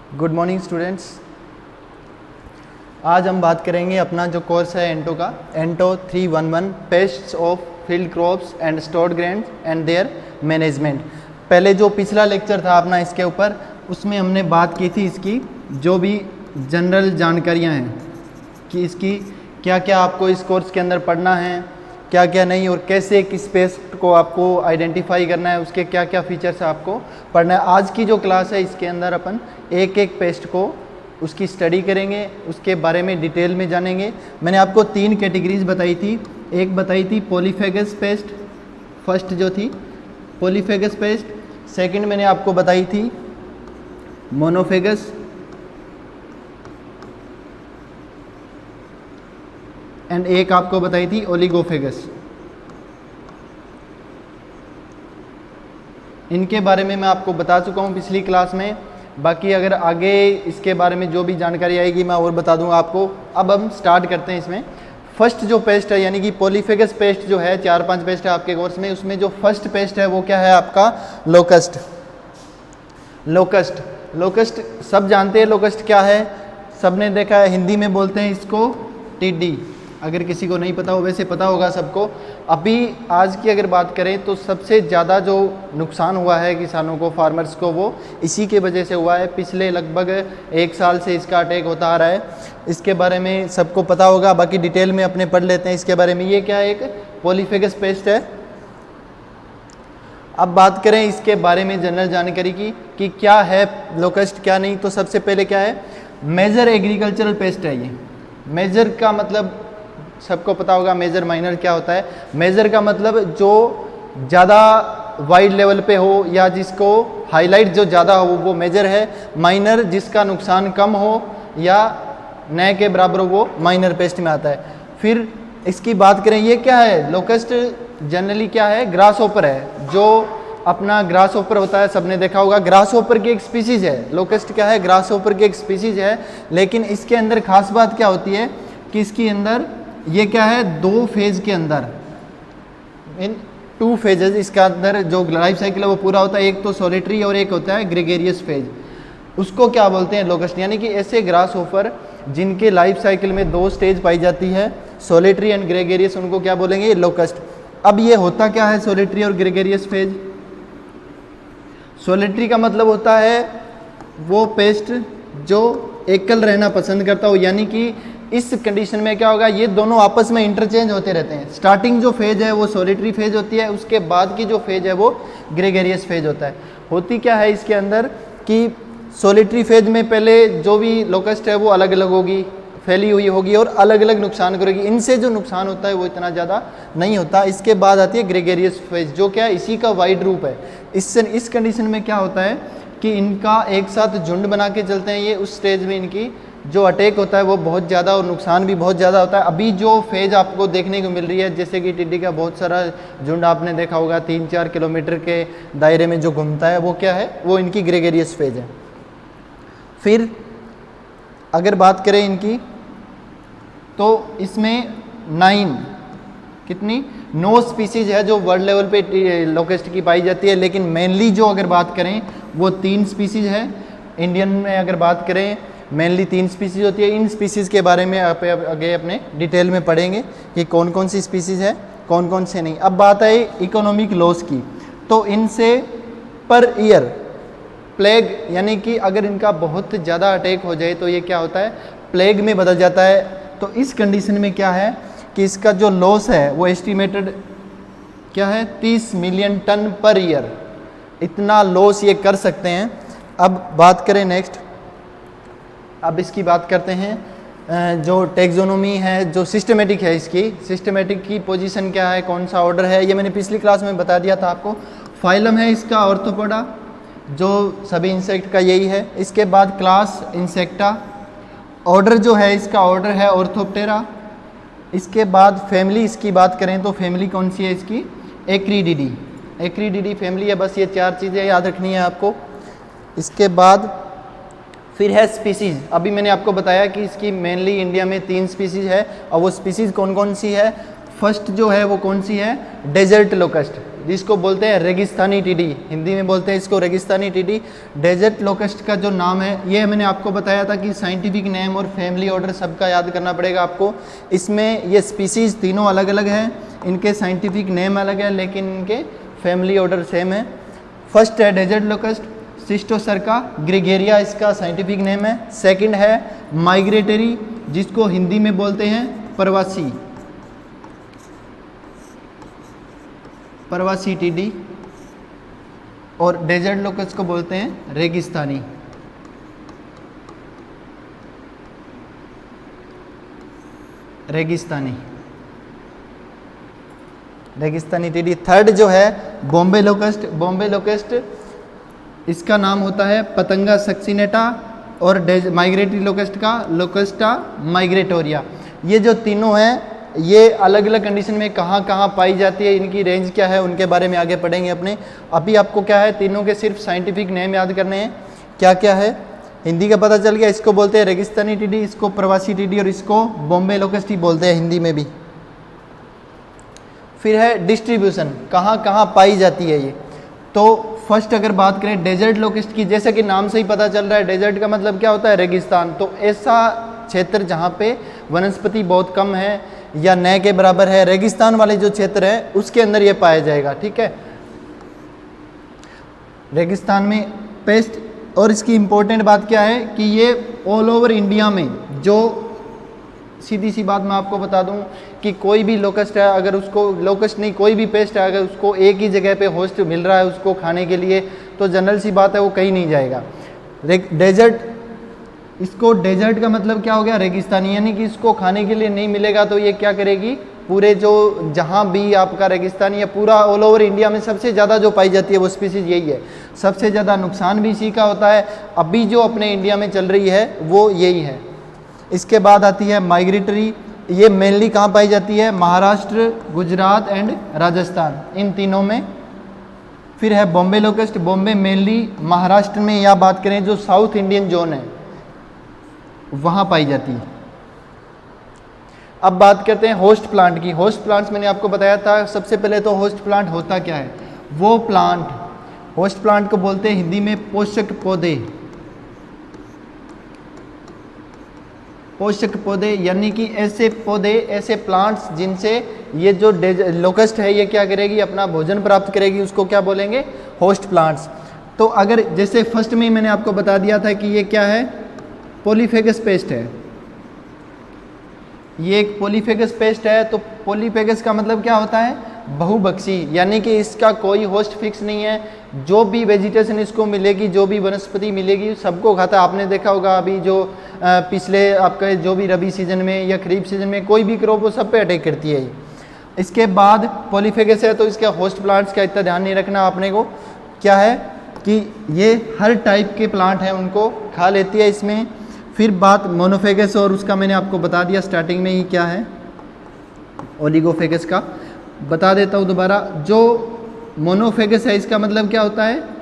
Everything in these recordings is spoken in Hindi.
Good morning students. आज हम बात करेंगे अपना जो कोर्स है एंटो का, एंटो 311 pests of field crops and stored grains and there management. पहले जो पिछला लेक्चर था अपना इसके ऊपर, उसमें हमने बात की थी इसकी जो भी जनरल जानकारियां हैं कि इसकी क्या क्या आपको इस कोर्स के अंदर पढ़ना है, क्या क्या नहीं, और कैसे किस पेस्ट को आपको आइडेंटिफाई करना है, उसके क्या क्या फीचर्स आपको पढ़ना है। आज की जो क्लास है इसके अंदर अपन एक एक पेस्ट को उसकी स्टडी करेंगे, उसके बारे में डिटेल में जानेंगे। मैंने आपको 3 कैटेगरीज बताई थी। एक बताई थी पॉलीफेगस पेस्ट, फर्स्ट जो थी पॉलीफेगस पेस्ट। सेकंड मैंने आपको बताई थी मोनोफेगस, एंड एक आपको बताई थी ओलिगोफेगस। इनके बारे में मैं आपको बता चुका हूँ पिछली क्लास में। बाकी अगर आगे इसके बारे में जो भी जानकारी आएगी मैं और बता दूंगा आपको। अब हम स्टार्ट करते हैं इसमें। फर्स्ट जो पेस्ट है यानी कि पॉलीफेगस पेस्ट जो है, 4-5 पेस्ट है आपके कोर्स में, उसमें जो फर्स्ट पेस्ट है वो क्या है आपका लोकस्ट। लोकस्ट सब जानते हैं लोकस्ट क्या है, सबने देखा है। हिंदी में बोलते हैं इसको टिड्डी, अगर किसी को नहीं पता हो, वैसे पता होगा सबको। अभी आज की अगर बात करें तो सबसे ज़्यादा जो नुकसान हुआ है किसानों को, फार्मर्स को, वो इसी के वजह से हुआ है। पिछले लगभग 1 साल से इसका अटैक होता आ रहा है। इसके बारे में सबको पता होगा, बाकी डिटेल में अपने पढ़ लेते हैं इसके बारे में। ये क्या है, एक पॉलीफेगस पेस्ट है। अब बात करें इसके बारे में जनरल जानकारी की कि क्या है लोकस्ट क्या नहीं, तो सबसे पहले क्या है, मेजर एग्रीकल्चरल पेस्ट है ये। मेजर का मतलब सबको पता होगा, मेजर माइनर क्या होता है। मेजर का मतलब जो ज़्यादा वाइड लेवल पे हो या जिसको हाईलाइट जो ज़्यादा हो वो मेजर है। माइनर जिसका नुकसान कम हो या नए के बराबर हो वो माइनर पेस्ट में आता है। फिर इसकी बात करें, ये क्या है लोकस्ट, जनरली क्या है, ग्रास होपर है। जो अपना ग्रास होपर होता है, सबने देखा होगा, ग्रास होपर की एक स्पीसीज है। लोकस्ट क्या है, ग्रास होपर की एक स्पीसीज है। लेकिन इसके अंदर खास बात क्या होती है कि इसके अंदर ये क्या है, 2 फेज के अंदर, इन 2 फेजेस इसका अंदर जो लाइफ साइकिल है वो पूरा होता है। एक तो सोलिटरी और एक होता है ग्रेगेरियस फेज। उसको क्या बोलते हैं, लोकस्ट। यानी कि ऐसे ग्रास होपर जिनके लाइफ साइकिल में 2 स्टेज पाई जाती है, सोलिटरी एंड ग्रेगेरियस, उनको क्या बोलेंगे, लोकस्ट। अब ये होता क्या है सोलिटरी और ग्रेगेरियस फेज। सोलिटरी का मतलब होता है वो पेस्ट जो एकल रहना पसंद करता हो, यानी कि इस कंडीशन में क्या होगा, ये दोनों आपस में इंटरचेंज होते रहते हैं। स्टार्टिंग जो फेज है वो सोलिटरी फेज होती है, उसके बाद की जो फेज है वो ग्रेगेरियस फेज होता है। होती क्या है इसके अंदर कि सोलिटरी फेज में पहले जो भी लोकस्ट है वो अलग अलग होगी, फैली हुई होगी और अलग अलग नुकसान करेगी। इनसे जो नुकसान होता है वो इतना ज़्यादा नहीं होता। इसके बाद आती है ग्रेगेरियस फेज, जो क्या है इसी का वाइड रूप है। इस कंडीशन में क्या होता है कि इनका एक साथ झुंड बना के चलते हैं। ये उस स्टेज में इनकी जो अटैक होता है वो बहुत ज़्यादा और नुकसान भी बहुत ज़्यादा होता है। अभी जो फेज आपको देखने को मिल रही है, जैसे कि टिड्डी का बहुत सारा झुंड आपने देखा होगा 3-4 किलोमीटर के दायरे में जो घूमता है, वो क्या है, वो इनकी ग्रेगेरियस फेज है। फिर अगर बात करें इनकी, तो इसमें 9 स्पीसीज है जो वर्ल्ड लेवल पे लोकस्ट की पाई जाती है। लेकिन मेनली जो अगर बात करें वो 3 स्पीसीज है। इंडियन में अगर बात करें मेनली 3 स्पीसीज होती है। इन स्पीसीज के बारे में आप आगे अपने डिटेल में पढ़ेंगे कि कौन कौन सी स्पीसीज है, कौन कौन से नहीं। अब बात है इकोनॉमिक लॉस की, तो इनसे पर ईयर प्लेग, यानी कि अगर इनका बहुत ज़्यादा अटैक हो जाए तो ये क्या होता है, प्लेग में बदल जाता है। तो इस कंडीशन में क्या है कि इसका जो लॉस है वो एस्टिमेटेड क्या है, 30 मिलियन टन पर ईयर, इतना लॉस ये कर सकते हैं। अब बात करें नेक्स्ट, अब इसकी बात करते हैं जो टेक्सोनोमी है, जो सिस्टमेटिक है, इसकी सिस्टमेटिक की पोजीशन क्या है, कौन सा ऑर्डर है, ये मैंने पिछली क्लास में बता दिया था आपको। फाइलम है इसका ऑर्थोपोडा, जो सभी इंसेक्ट का यही है। इसके बाद क्लास इंसेक्टा, ऑर्डर जो है इसका ऑर्डर है ऑर्थोप्टेरा। इसके बाद फैमिली इसकी बात करें तो फैमिली कौन सी है इसकी, एक्रीडिडी। एक्रीडिडी फैमिली है। बस ये 4 चीज़ें याद रखनी है आपको। इसके बाद फिर है स्पीसीज। अभी मैंने आपको बताया कि इसकी मेनली इंडिया में 3 स्पीसीज है, और वो स्पीसीज कौन कौन सी है। फर्स्ट जो है वो कौन सी है, डेजर्ट लोकस्ट। जिसको बोलते हैं रेगिस्तानी टीडी, हिंदी में बोलते हैं इसको रेगिस्तानी टीडी। डेजर्ट लोकस्ट का जो नाम है, ये मैंने आपको बताया था कि साइंटिफिक नेम और फैमिली ऑर्डर सबका याद करना पड़ेगा आपको। इसमें ये स्पीसीज तीनों अलग अलग हैं, इनके साइंटिफिक नेम अलग है लेकिन इनके फैमिली ऑर्डर सेम है। फर्स्ट है डेजर्ट लोकस्ट, सिस्टोसर्का ग्रेगेरिया इसका साइंटिफिक नेम है। सेकंड है माइग्रेटरी, जिसको हिंदी में बोलते हैं प्रवासी, प्रवासी टीडी, और डेजर्ट लोकस्ट को बोलते हैं रेगिस्तानी। रेगिस्तानी टीडी। थर्ड जो है बॉम्बे लोकस्ट, बॉम्बे लोकस्ट इसका नाम होता है पतंगा सक्सिनेटा, और माइग्रेटरी लोकस्ट का लोकस्टा माइग्रेटोरिया। ये जो तीनों हैं ये अलग अलग कंडीशन में कहाँ कहाँ पाई जाती है, इनकी रेंज क्या है, उनके बारे में आगे पढ़ेंगे अपने। अभी आपको क्या है, तीनों के सिर्फ साइंटिफिक नेम याद करने हैं। क्या क्या है, हिंदी का पता चल गया, इसको बोलते हैं रेगिस्तानी टीडी, इसको प्रवासी टीडी, और इसको बॉम्बे लोकस्ट ही बोलते हैं हिंदी में भी। फिर है डिस्ट्रीब्यूशन, कहाँ कहाँ पाई जाती है ये। तो फर्स्ट अगर बात करें डेजर्ट लोकस्ट की, जैसा कि नाम से ही पता चल रहा है, डेजर्ट का मतलब क्या होता है, रेगिस्तान। तो ऐसा क्षेत्र जहाँ पे वनस्पति बहुत कम है या न के बराबर है, रेगिस्तान वाले जो क्षेत्र है उसके अंदर ये पाया जाएगा। ठीक है, रेगिस्तान में पेस्ट। और इसकी इम्पोर्टेंट बात क्या है कि ये ऑल ओवर इंडिया में, जो सीधी सी बात मैं आपको बता दूं कि कोई भी लोकस्ट है, अगर उसको लोकस्ट नहीं कोई भी पेस्ट है, अगर उसको एक ही जगह पे होस्ट मिल रहा है उसको खाने के लिए, तो जनरल सी बात है वो कहीं नहीं जाएगा। डेजर्ट, इसको डेजर्ट का मतलब क्या हो गया, रेगिस्तानी, यानी कि इसको खाने के लिए नहीं मिलेगा तो ये क्या करेगी, पूरे जो जहाँ भी आपका रेगिस्तानी या पूरा ऑल ओवर इंडिया में सबसे ज़्यादा जो पाई जाती है वो स्पीसीज यही है। सबसे ज़्यादा नुकसान भी इसी का होता है, अभी जो अपने इंडिया में चल रही है वो यही है। इसके बाद आती है माइग्रेटरी, ये मेनली कहाँ पाई जाती है, महाराष्ट्र, गुजरात एंड राजस्थान, इन तीनों में। फिर है बॉम्बे लोकस्ट, बॉम्बे मेनली महाराष्ट्र में, या बात करें जो साउथ इंडियन जोन है वहाँ पाई जाती है। अब बात करते हैं होस्ट प्लांट की। होस्ट प्लांट्स मैंने आपको बताया था, सबसे पहले तो होस्ट प्लांट होता क्या है, वो प्लांट, होस्ट प्लांट को बोलते हैं हिंदी में पोषक पौधे। पोषक पौधे यानी कि ऐसे पौधे, ऐसे प्लांट्स जिनसे ये जो लोकस्ट है ये क्या करेगी, अपना भोजन प्राप्त करेगी, उसको क्या बोलेंगे, होस्ट प्लांट्स। तो अगर जैसे फर्स्ट में ही मैंने आपको बता दिया था कि ये क्या है, पॉलीफेगस पेस्ट है, ये एक पॉलीफेगस पेस्ट है। तो पॉलीफेगस का मतलब क्या होता है, बहुभक्षी, यानी कि इसका कोई होस्ट फिक्स नहीं है, जो भी वेजिटेशन इसको मिलेगी, जो भी वनस्पति मिलेगी सबको खाता है। आपने देखा होगा अभी जो पिछले आपका जो भी रबी सीजन में या खरीफ सीजन में कोई भी क्रॉप हो सब पे अटैक करती है। इसके बाद पॉलीफेगस है तो इसका होस्ट प्लांट्स का इतना ध्यान नहीं रखना आपने को, क्या है कि ये हर टाइप के प्लांट हैं उनको खा लेती है इसमें। फिर बात मोनोफेगस, और उसका मैंने आपको बता दिया स्टार्टिंग में ही क्या है, ओलिगोफेगस का बता देता हूँ दोबारा। जो मोनोफेगस है इसका मतलब क्या होता है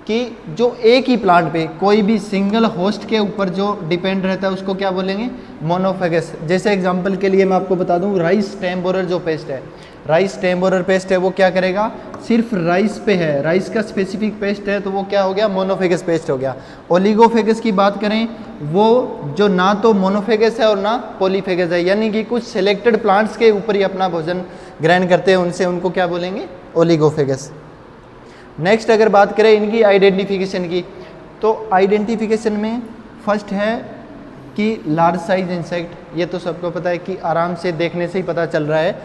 कि जो एक ही प्लांट पे कोई भी सिंगल होस्ट के ऊपर जो डिपेंड रहता है उसको क्या बोलेंगे, मोनोफेगस। जैसे एग्जांपल के लिए मैं आपको बता दूं, राइस स्टेम बोरर जो पेस्ट है, राइस स्टेम बोरर पेस्ट है, वो क्या करेगा, सिर्फ राइस पे है, राइस का स्पेसिफिक पेस्ट है, तो वो क्या हो गया, मोनोफेगस पेस्ट हो गया। ओलिगोफेगस की बात करें, वो जो ना तो मोनोफेगस है और ना पॉलीफेगस है, यानी कि कुछ सिलेक्टेड प्लांट्स के ऊपर ही अपना भोजन ग्रहण करते हैं, उनसे उनको क्या बोलेंगे, ओलिगोफेगस। नेक्स्ट अगर बात करें इनकी आइडेंटिफिकेशन की, तो आइडेंटिफिकेशन में फर्स्ट है कि लार्ज साइज इंसेक्ट, ये तो सबको पता है कि आराम से देखने से ही पता चल रहा है,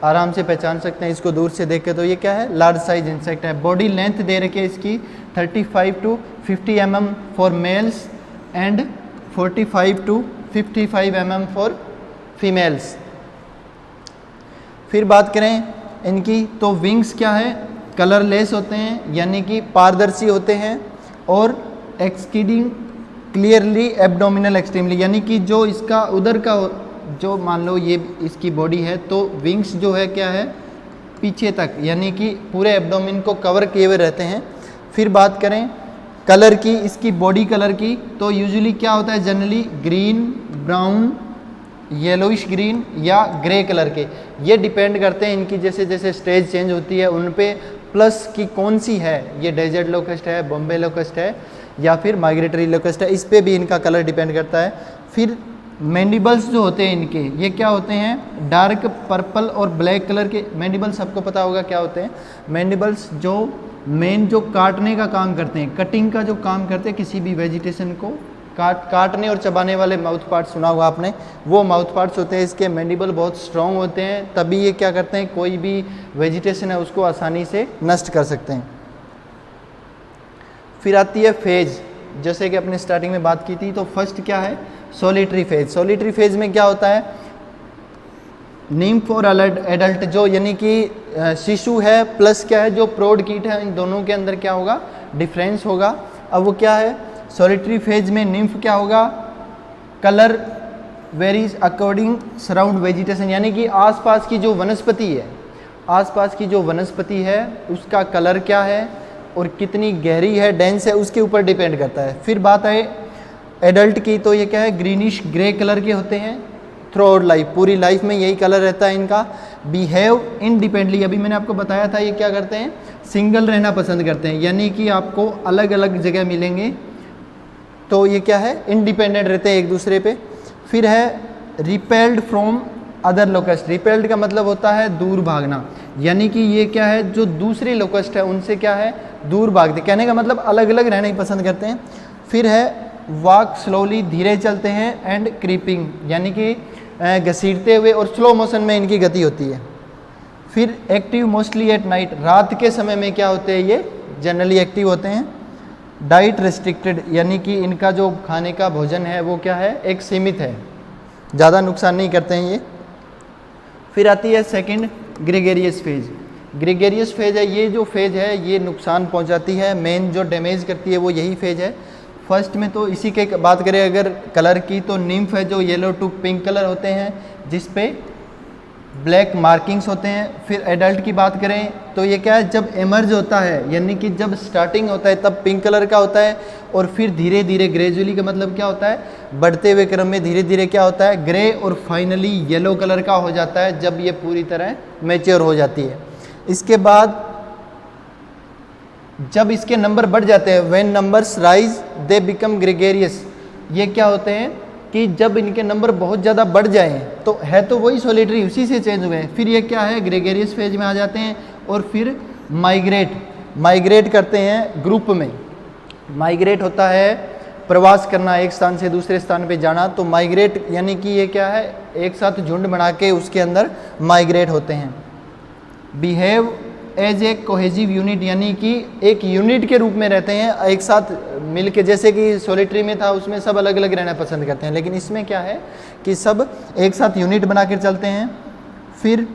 आराम से पहचान सकते हैं इसको दूर से देख के, तो ये क्या है, लार्ज साइज इंसेक्ट है। बॉडी लेंथ दे रखी है इसकी 35 to 50 mm for mails and 45 to 55 mm for females. फिर बात करें इनकी, तो विंग्स क्या है, कलरलेस होते हैं, यानी कि पारदर्शी होते हैं, और एक्सकीडिंग क्लियरली एब्डोमिनल एक्सट्रीमली, यानी कि जो इसका उधर का जो मान लो ये इसकी बॉडी है, तो विंग्स जो है क्या है, पीछे तक, यानी कि पूरे एब्डोमिन को कवर किए हुए रहते हैं। फिर बात करें कलर की, इसकी बॉडी कलर की, तो यूजुअली क्या होता है, generally green, brown yellowish green या ग्रे कलर के। ये डिपेंड करते हैं इनकी जैसे जैसे स्टेज चेंज होती है उन पे, प्लस की कौन सी है, ये डेजर्ट लोकस्ट है, बॉम्बे लोकस्ट है या फिर माइग्रेटरी लोकस्ट है, इस पे भी इनका कलर डिपेंड करता है। फिर मैंडिबल्स जो होते हैं इनके, ये क्या होते हैं, डार्क पर्पल और ब्लैक कलर के मैंडिबल्स। सबको पता होगा क्या होते हैं मैंडिबल्स, जो मेन जो काटने का काम करते हैं, कटिंग का जो काम करते हैं, किसी भी वेजिटेशन को काटने और चबाने वाले माउथ पार्ट्स सुना होगा आपने, वो माउथ पार्ट्स होते हैं इसके। मैंडिबल बहुत स्ट्रॉन्ग होते हैं, तभी ये क्या करते हैं, कोई भी वेजिटेशन है उसको आसानी से नष्ट कर सकते हैं। फिर आती है फेज, जैसे कि अपने स्टार्टिंग में बात की थी, तो फर्स्ट क्या है, सोलिटरी फेज। सोलिटरी फेज में क्या होता है, निम्फ और एडल्ट जो यानी कि शिशु है प्लस क्या है जो प्रौढ़ कीट है, इन दोनों के अंदर क्या होगा, डिफरेंस होगा। अब वो क्या है, सोलिटरी फेज में निम्फ क्या होगा, colour varies according surround vegetation, यानी कि आसपास की जो वनस्पति है, आसपास की जो वनस्पति है उसका कलर क्या है और कितनी गहरी है, डेंस है, उसके ऊपर डिपेंड करता है। फिर बात है एडल्ट की, तो ये क्या है, ग्रीनिश ग्रे कलर के होते हैं थ्रू आउट लाइफ, पूरी लाइफ में यही कलर रहता है इनका। बिहेव इंडिपेंडेंटली, अभी मैंने आपको बताया था ये क्या करते हैं, सिंगल रहना पसंद करते हैं, यानी कि आपको अलग अलग जगह मिलेंगे, तो ये क्या है, इंडिपेंडेंट रहते हैं एक दूसरे पे। फिर है repelled from other locust, repelled का मतलब होता है दूर भागना, यानी कि ये क्या है, जो दूसरी लोकस्ट है उनसे क्या है, दूर भागते, कहने का मतलब अलग अलग रहना ही पसंद करते हैं। फिर है वॉक स्लोली, धीरे चलते हैं, एंड क्रीपिंग, यानी कि घसीटते हुए और स्लो मोशन में इनकी गति होती है। फिर एक्टिव मोस्टली एट नाइट, रात के समय में क्या होते हैं, ये जनरली एक्टिव होते हैं। डाइट रेस्ट्रिक्टेड, यानी कि इनका जो खाने का भोजन है वो क्या है, एक सीमित है, ज़्यादा नुकसान नहीं करते हैं ये। फिर आती है second gregarious phase. Gregarious phase है, ये जो फेज है ये नुकसान पहुंचाती है, मेन जो डैमेज करती है वो यही फेज है। फर्स्ट में तो इसी के बात करें अगर कलर की, तो निम्फ है जो येलो टू पिंक कलर होते हैं जिस पे ब्लैक मार्किंग्स होते हैं। फिर एडल्ट की बात करें तो ये क्या है, जब एमर्ज होता है यानी कि जब स्टार्टिंग होता है तब पिंक कलर का होता है, और फिर धीरे धीरे ग्रेजुअली का मतलब क्या होता है, बढ़ते हुए क्रम में धीरे धीरे क्या होता है, ग्रे और फाइनली येलो कलर का हो जाता है जब ये पूरी तरह मैच्योर हो जाती है। इसके बाद जब इसके नंबर बढ़ जाते हैं, when numbers rise they become gregarious, ये क्या होते हैं कि जब इनके नंबर बहुत ज़्यादा बढ़ जाएं, तो है तो वही सोलिटरी, उसी से चेंज हुए हैं, फिर ये क्या है, ग्रेगेरियस फेज में आ जाते हैं। और फिर माइग्रेट करते हैं ग्रुप में। माइग्रेट होता है प्रवास करना, एक स्थान से दूसरे स्थान पे जाना, तो माइग्रेट यानी कि ये क्या है, एक साथ झुंड बना के उसके अंदर माइग्रेट होते हैं। Behave as a cohesive unit, यानी कि एक यूनिट के रूप में रहते हैं, एक साथ मिल के, जैसे कि सोलिटरी में था उसमें सब अलग अलग रहना पसंद करते हैं, लेकिन इसमें क्या है कि सब एक साथ यूनिट बना कर चलते हैं। फिर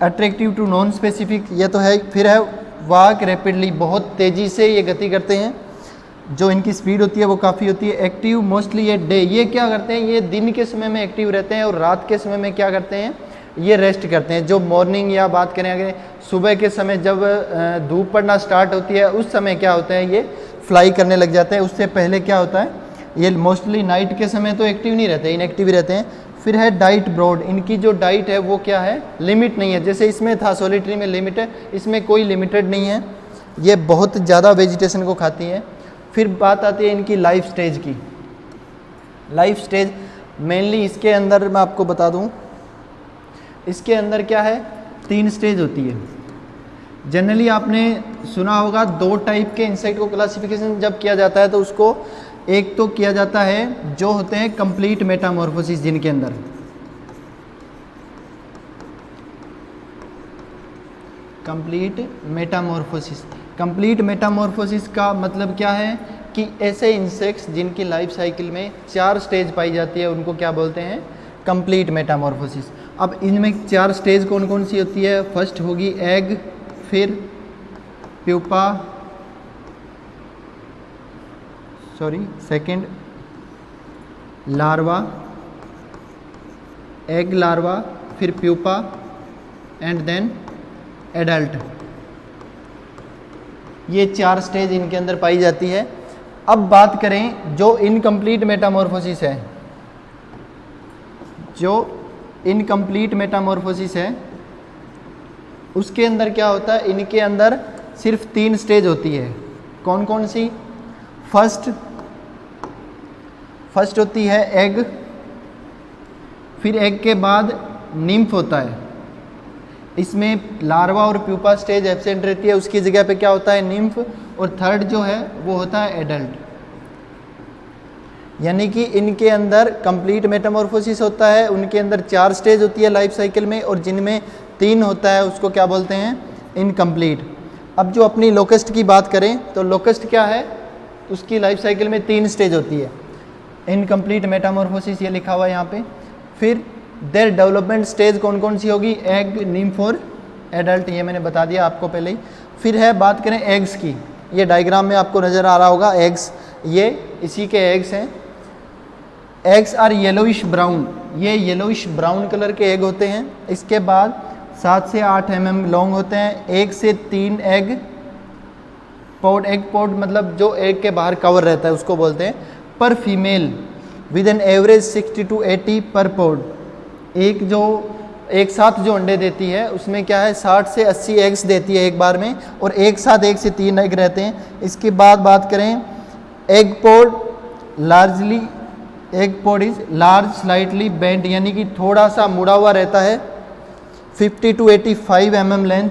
अट्रैक्टिव टू नॉन स्पेसिफिक, ये तो है। फिर है वॉक रैपिडली, बहुत तेज़ी से ये गति करते हैं, जो इनकी स्पीड होती है वो काफ़ी होती है। एक्टिव मोस्टली ये डे, ये क्या करते हैं, ये दिन के समय में एक्टिव रहते हैं और रात के समय में क्या करते हैं, ये रेस्ट करते हैं। जो मॉर्निंग या बात करें अगर सुबह के समय जब धूप पड़ना स्टार्ट होती है उस समय क्या होता है, ये फ्लाई करने लग जाते हैं। उससे पहले क्या होता है, ये मोस्टली नाइट के समय तो एक्टिव नहीं रहते, इनएक्टिव रहते हैं। फिर है डाइट ब्रॉड, इनकी जो डाइट है वो क्या है, लिमिट नहीं है, जैसे इसमें था सोलिटरी में लिमिट है, इसमें कोई लिमिटेड नहीं है, ये बहुत ज़्यादा वेजिटेशन को खाती हैं। फिर बात आती है इनकी लाइफ स्टेज की। लाइफ स्टेज मेनली इसके अंदर मैं आपको बता दूं, इसके अंदर क्या है, 3 स्टेज होती है। जनरली आपने सुना होगा 2 टाइप के इंसेक्ट को क्लासिफिकेशन जब किया जाता है तो उसको एक तो किया जाता है जो होते हैं कंप्लीट मेटामॉर्फोसिस, जिनके अंदर कंप्लीट मेटामॉर्फोसिस का मतलब क्या है कि ऐसे इंसेक्ट्स जिनकी लाइफ साइकिल में 4 स्टेज पाई जाती है उनको क्या बोलते हैं, कंप्लीट मेटामॉर्फोसिस। अब इनमें 4 स्टेज कौन कौन सी होती है, फर्स्ट होगी एग, फिर pupa, second larva, egg larva, फिर प्यूपा एंड देन एडल्ट। ये 4 स्टेज इनके अंदर पाई जाती है। अब बात करें जो इनकम्प्लीट मेटामॉर्फोसिस है, जो इनकम्प्लीट मेटामॉर्फोसिस है, उसके अंदर क्या होता है, इनके अंदर सिर्फ 3 स्टेज होती है। कौन कौन सी? फर्स्ट होती है एग, फिर एग के बाद निम्फ होता है, इसमें लार्वा और प्यूपा स्टेज एब्सेंट रहती है, उसकी जगह पे क्या होता है, निम्फ, और थर्ड जो है वो होता है एडल्ट। यानी कि इनके अंदर कंप्लीट मेटामॉर्फोसिस होता है, उनके अंदर 4 स्टेज होती है लाइफ साइकिल में, और जिनमें 3 होता है उसको क्या बोलते हैं, इनकम्प्लीट। अब जो अपनी लोकस्ट की बात करें तो लोकस्ट क्या है, उसकी लाइफ साइकिल में 3 स्टेज होती है, इनकम्प्लीट मेटामॉर्फोसिस ये लिखा हुआ है यहाँ पे। फिर देयर डेवलपमेंट स्टेज कौन कौन सी होगी, एग, निम्फ और एडल्ट, ये मैंने बता दिया आपको पहले ही। फिर है बात करें एग्स की, ये डायग्राम में आपको नज़र आ रहा होगा एग्स, ये इसी के एग्स हैं। एग्स आर येलोइश ब्राउन, ये येलोइश ब्राउन कलर के एग होते हैं। इसके बाद 7 से 8 mm लॉन्ग होते हैं, 1 से 3 एग पॉड, एग पॉड मतलब जो एग के बाहर कवर रहता है उसको बोलते हैं, पर female with an average 60 to 80 पर पॉड। एक साथ जो अंडे देती है उसमें क्या है, 60 से 80 एग्स देती है एक बार में, और एक साथ 1 से 3 एग रहते हैं। इसके बाद बात करें egg pod, largely egg pod is large slightly bent, यानी कि थोड़ा सा मुड़ा हुआ रहता है। 50 to 85 mm length,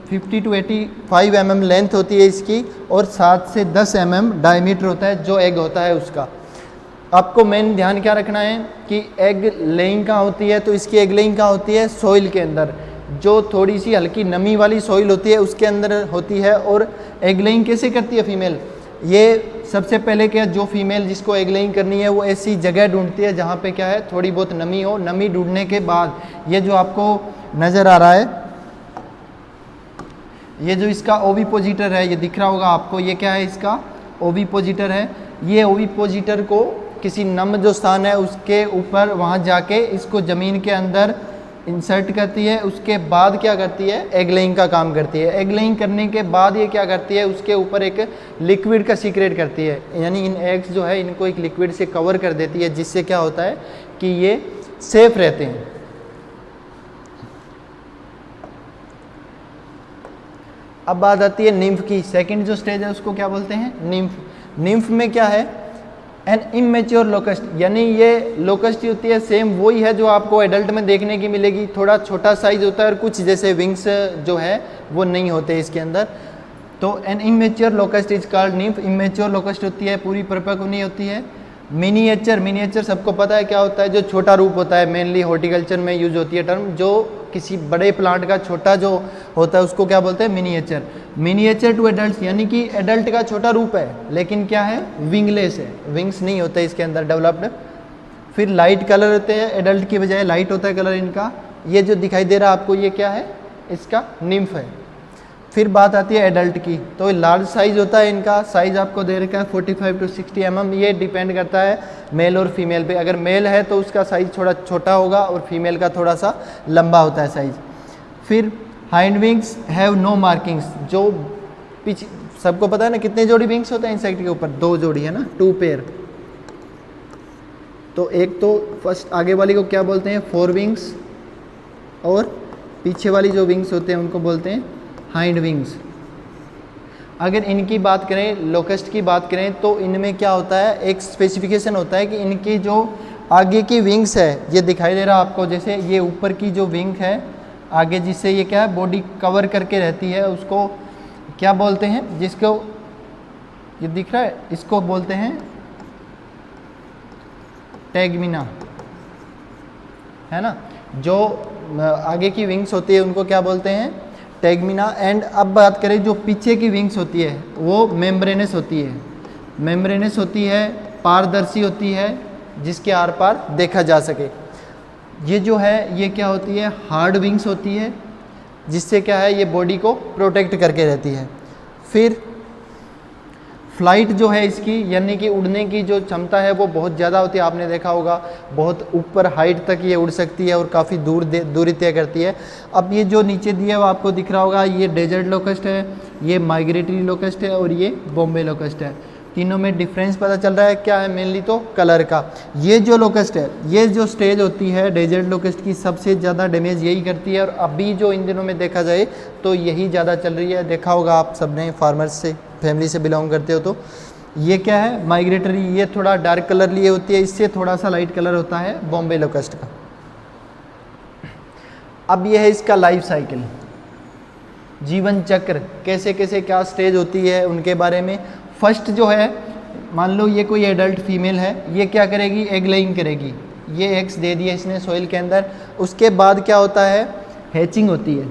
50 to 85 mm length होती है इसकी, और 7 से 10 mm डायमीटर होता है जो एग होता है उसका। आपको मेन ध्यान क्या रखना है कि एग लेइंग कहाँ होती है, तो इसकी एग लेइंग कहाँ होती है, सॉइल के अंदर, जो थोड़ी सी हल्की नमी वाली सॉइल होती है उसके अंदर होती है। और एग लेइंग कैसे करती है फीमेल, ये सबसे पहले क्या, जो फीमेल जिसको एग लेइंग करनी है वो ऐसी जगह ढूंढती है जहाँ पे क्या है, थोड़ी बहुत नमी हो। नमी ढूंढने के बाद ये जो आपको नज़र आ रहा है, ये जो इसका ओविपोजिटर है, ये दिख रहा होगा आपको, ये क्या है, इसका ओविपोजिटर है। ये ओविपोजिटर को किसी नम जो स्थान है उसके ऊपर वहाँ जाके इसको ज़मीन के अंदर इंसर्ट करती है। उसके बाद क्या करती है, एग लेइंग का काम करती है। एग लेइंग करने के बाद ये क्या करती है, उसके ऊपर एक लिक्विड का सीक्रेट करती है, यानी इन एग्स जो है इनको एक लिक्विड से कवर कर देती है, जिससे क्या होता है कि ये सेफ रहते हैं। अब बात आती है निम्फ की। सेकंड जो स्टेज है उसको क्या बोलते हैं, निम्फ। निम्फ में क्या है, एन इमेच्योर लोकस्ट, यानी ये लोकस्ट ही होती है, सेम वही है जो आपको एडल्ट में देखने की मिलेगी। थोड़ा छोटा साइज होता है और कुछ जैसे विंग्स जो है वो नहीं होते इसके अंदर। तो an immature locust is called nymph. Immature locust होती है, पूरी परिपक्व नहीं होती है। मिनिएचर, मिनिएचर सबको पता है क्या होता है, जो छोटा रूप होता है, मेनली हॉर्टिकल्चर में यूज होती है टर्म, जो किसी बड़े प्लांट का छोटा जो होता है उसको क्या बोलते हैं, मिनिएचर। मिनिएचर टू एडल्ट, यानी कि एडल्ट का छोटा रूप है, लेकिन क्या है, विंगलेस है, विंग्स नहीं होते इसके अंदर डेवलप्ड। फिर लाइट कलर होते हैं, एडल्ट की बजाय लाइट होता है कलर इनका। ये जो दिखाई दे रहा है आपको, ये क्या है, इसका निम्फ है। फिर बात आती है एडल्ट की, तो लार्ज साइज होता है इनका, साइज आपको दे रखा है 45 to 60 mm। ये डिपेंड करता है मेल और फीमेल पे। अगर मेल है तो उसका साइज थोड़ा छोटा होगा और फीमेल का थोड़ा सा लंबा होता है साइज। फिर hind wings have no markings, जो पीछे सबको पता है ना कितने जोड़ी विंग्स होते हैं इंसेक्ट के ऊपर, 2 जोड़ी है ना, 2 पेयर। तो एक तो फर्स्ट आगे वाली को क्या बोलते हैं, 4 विंग्स, और पीछे वाली जो विंग्स होते हैं उनको बोलते हैं हाइंड विंग्स। अगर इनकी बात करें, लोकस्ट की बात करें, तो इनमें क्या होता है, एक स्पेसिफिकेशन होता है कि इनकी जो आगे की विंग्स है, ये दिखाई दे रहा है आपको, जैसे ये ऊपर की जो विंग है आगे, जिससे ये क्या है, बॉडी कवर करके रहती है, उसको क्या बोलते हैं, जिसको ये दिख रहा है, इसको बोलते हैं टैगमिना, है ना। जो आगे की विंग्स होती है उनको क्या बोलते हैं, टैगमिना। एंड अब बात करें जो पीछे की विंग्स होती है वो मेम्ब्रेनस होती है। मेम्ब्रेनस होती है, पारदर्शी होती है, जिसके आर पार देखा जा सके। ये जो है ये क्या होती है, हार्ड विंग्स होती है, जिससे क्या है, ये बॉडी को प्रोटेक्ट करके रहती है। फिर फ्लाइट जो है इसकी, यानी कि उड़ने की जो क्षमता है वो बहुत ज़्यादा होती है, आपने देखा होगा, बहुत ऊपर हाइट तक ये उड़ सकती है और काफ़ी दूरी तय करती है। अब ये जो नीचे दिया हुआ आपको दिख रहा होगा, ये डेजर्ट लोकस्ट है, ये माइग्रेटरी लोकस्ट है, और ये बॉम्बे लोकस्ट है। तीनों में डिफरेंस पता चल रहा है क्या है, मेनली तो कलर का। ये जो लोकस्ट है, ये जो स्टेज होती है डेजर्ट लोकस्ट की, सबसे ज़्यादा डैमेज यही करती है, और अभी जो इन दिनों में देखा जाए तो यही ज़्यादा चल रही है। देखा होगा आप सबने, फार्मर्स से फैमिली से बिलोंग करते हो तो। ये क्या है, माइग्रेटरी, ये थोड़ा डार्क कलर लिए होती है, इससे थोड़ा सा लाइट कलर होता है बॉम्बे लोकस्ट का। अब ये है इसका लाइफ साइकिल, जीवन चक्र, कैसे कैसे क्या स्टेज होती है उनके बारे में। फर्स्ट जो है, मान लो ये कोई एडल्ट फीमेल है, ये क्या करेगी, एग लेइंग करेगी। ये एग्स दे दिए इसने सॉइल के अंदर। उसके बाद क्या होता है, हैचिंग होती है।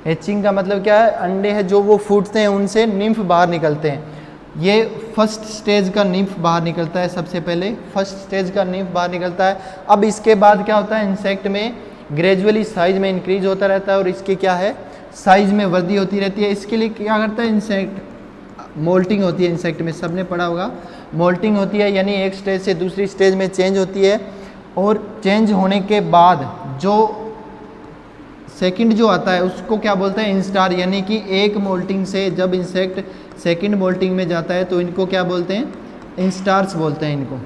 हैचिंग का मतलब क्या है, अंडे हैं जो वो फूटते हैं, उनसे निम्फ बाहर निकलते हैं। ये फर्स्ट स्टेज का निम्फ बाहर निकलता है, सबसे पहले फर्स्ट स्टेज का निम्फ बाहर निकलता है। अब इसके बाद क्या होता है, इंसेक्ट में ग्रेजुअली साइज में इंक्रीज होता रहता है, और इसकी क्या है, साइज में वृद्धि होती रहती है। इसके लिए क्या करता है, इंसेक्ट मोल्टिंग होती है। इंसेक्ट में सबने पढ़ा होगा, मोल्टिंग होती है, यानी एक स्टेज से दूसरी स्टेज में चेंज होती है। और चेंज होने के बाद जो सेकंड जो आता है उसको क्या बोलते हैं, इंस्टार, यानी कि एक मोल्टिंग से जब इंसेक्ट सेकंड मोल्टिंग में जाता है तो इनको क्या बोलते हैं, इंस्टार्स बोलते हैं इनको।